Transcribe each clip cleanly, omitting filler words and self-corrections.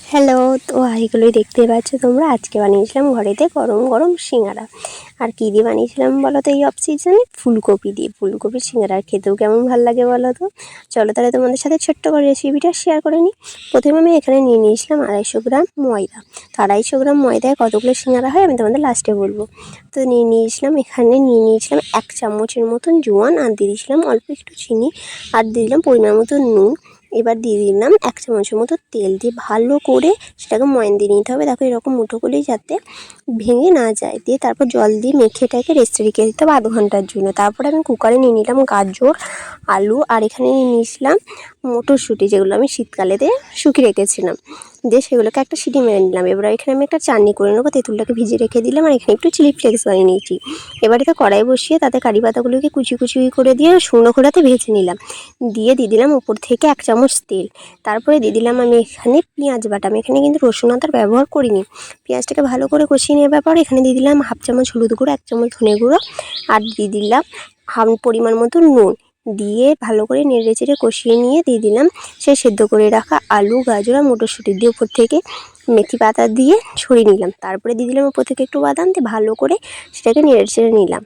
Hello, তো এইগুলোই দেখতে পাচ্ছ তোমরা। আজকে বানিয়েছিলাম ঘরেতে গরম গরম সিঙ্গারা। আর কী দিয়ে বানিয়েছিলাম বলো তো এই অফ সিজনে? ফুলকপি দিয়ে। ফুলকপির সিঙ্গারা খেতেও কেমন ভালো লাগে বলো তো। চলো তাহলে তোমাদের সাথে ছোট্ট করে রেসিপিটা শেয়ার করে নিই। প্রথমে আমি এখানে নিয়ে নিয়েছিলাম 250 গ্রাম ময়দা। তো 250 গ্রাম ময়দায় কতগুলো সিঙ্গারা হয় আমি তোমাদের লাস্টে বলবো। তো নিয়ে নিয়েছিলাম 1 চামচের মতন জোয়ান, আর দিয়ে দিয়েছিলাম অল্প একটু চিনি, আর দিয়ে দিলাম পরিমাণ মতো নুন। এবার দিয়ে দিলাম 1 চামচের মতো তেল, দিয়ে ভালো করে সেটাকে ময়ান দিয়ে নিতে হবে। দেখো এরকম মুঠো করলেই যাতে ভেঙে না যায়। দিয়ে তারপর জল দিয়ে মেখে এটাকে রেস্টে রেখে দিতে হবে 1/2 ঘন্টার জন্য। তারপরে আমি কুকারে নিয়ে নিলাম গাজর, আলু, আর এখানে নিয়ে নিয়েছিলাম মটরশুঁটি, যেগুলো আমি শীতকালেতে শুকিয়ে রেখেছিলাম। দিয়ে সেগুলোকে একটা সিটি মেরে নিলাম। এবার এখানে আমি একটা চাটনি করে নেবো। তেঁতুলটাকে ভিজিয়ে রেখে দিলাম, আর এখানে একটু চিলি ফ্লেক্স বানিয়ে নিয়েছি। এবার এটা কড়াই বসিয়ে তাতে কারি পাতাগুলোকে কুচি কুচি করে দিয়ে শুকনো খোলাতে ভেজে নিলাম। দিয়ে দিলাম উপর থেকে 1 চামচ তেল। তারপরে দিয়ে দিলাম আমি এখানে পেঁয়াজ বাটা। আমি এখানে কিন্তু রসুন আদার ব্যবহার করিনি। পেঁয়াজটাকে ভালো করে কষিয়ে নেওয়ার পর এখানে দিয়ে দিলাম 1/2 চামচ হলুদ গুঁড়ো, 1 চামচ ধনে গুঁড়ো, আর দিয়ে দিলাম পরিমাণ মতো নুন। দিয়ে ভালো করে নেড়ে চেড়ে কষিয়ে নিয়ে দিয়ে দিলাম সেই সেদ্ধ করে রাখা আলু, গাজর আর মটরশুঁটি। দিয়ে উপর থেকে মেথি পাতা দিয়ে ছড়িয়ে নিলাম। তারপরে দিয়ে দিলাম উপর থেকে একটু বাদাম, দিয়ে ভালো করে সেটাকে নেড়ে চেড়ে নিলাম।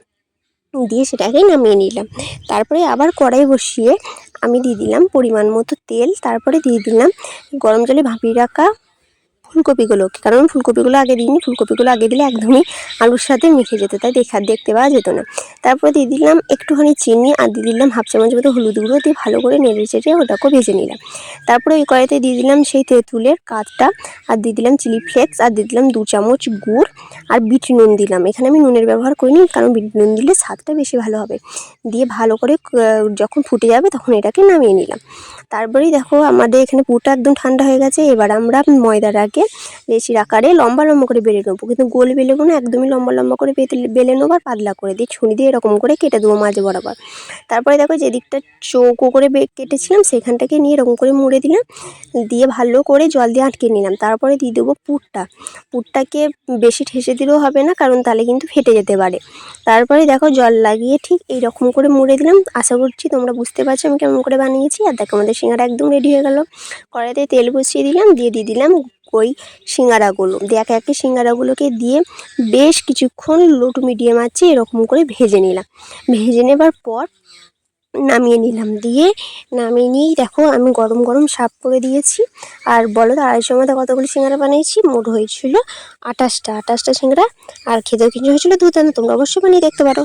দিয়ে সেটাকে নামিয়ে নিলাম। তারপরে আবার কড়াই বসিয়ে আমি দিয়ে দিলাম পরিমাণ মতো তেল। তারপরে দিয়ে দিলাম গরম জলে ভাপিয়ে রাখা ফুলকপিগুলোকে, কারণ ফুলকপিগুলো আগে দিইনি। ফুলকপিগুলো আগে দিলে একদমই আলুর সাথে মিশে যেত, তাই দেখতে পাওয়া যেত না। তারপরে দিয়ে দিলাম একটুখানি চিনি, আর দিয়ে দিলাম 1/2 চামচ মতো হলুদ গুঁড়ো, দিয়ে ভালো করে নেড়ে চেড়ে ওটাকে ভেজে নিলাম। তারপরে ওই কড়াইতে দিয়ে দিলাম সেই তেঁতুলের কাঠটা, আর দিয়ে দিলাম চিলি ফ্লেক্স, আর দিয়ে দিলাম 2 চামচ গুড়, আর বিট নুন দিলাম। এখানে আমি নুনের ব্যবহার করিনি, কারণ বিট নুন দিলে স্বাদটা বেশি ভালো হবে। দিয়ে ভালো করে যখন ফুটে যাবে তখন এটাকে নামিয়ে নিলাম। তারপরেই দেখো আমাদের এখানে পুরটা একদম ঠান্ডা হয়ে গেছে। এবার আমরা ময়দাটাকে লেচির আকারে লম্বা লম্বা করে বেলে নেবো, কিন্তু গোল বেলেবো না, একদমই লম্বা লম্বা করে বেলে নেবো, আর পাতলা করে দিয়ে ছুরি দিয়ে এরকম করে কেটে দেবো মাঝে বরাবর। তারপরে দেখো যেদিকটা চৌকো করে কেটেছিলাম সেখানটাকে নিয়ে এরকম করে মুড়ে দিলাম। দিয়ে ভালো করে জল দিয়ে আটকে নিলাম। তারপরে দিয়ে দেবো পুরটাকে বেশি ঠেসে দিলেও হবে না, কারণ তাহলে কিন্তু ফেটে যেতে পারে। তারপরে দেখো জল লাগিয়ে ঠিক এইরকম করে মুড়ে দিলাম। আশা করছি তোমরা বুঝতে পারছো আমি কেমন করে বানিয়েছি। আর দেখো আমাদের সিঙ্গারা একদম রেডি হয়ে গেল। কড়াইতে তেল বসিয়ে দিলাম, দিয়ে দিলাম ওই সিঙ্গারাগুলো। দিয়ে একে একে সিঙ্গারাগুলোকে দিয়ে বেশ কিছুক্ষণ লো টু মিডিয়াম আঁচে এরকম করে ভেজে নিলাম। ভেজে নেবার পর নামিয়ে নিলাম। দিয়ে নামিয়ে নিয়েই দেখো আমি গরম গরম সার্ভ করে দিয়েছি। আর বলো তো 250 মধ্যে কতগুলো সিঙ্গারা বানিয়েছি? মোট হয়েছিল 28টা সিঙ্গারা। আর খেতেও কিছু হয়েছিল দুধ। তোমরা অবশ্যই বানিয়ে দেখতে পারো।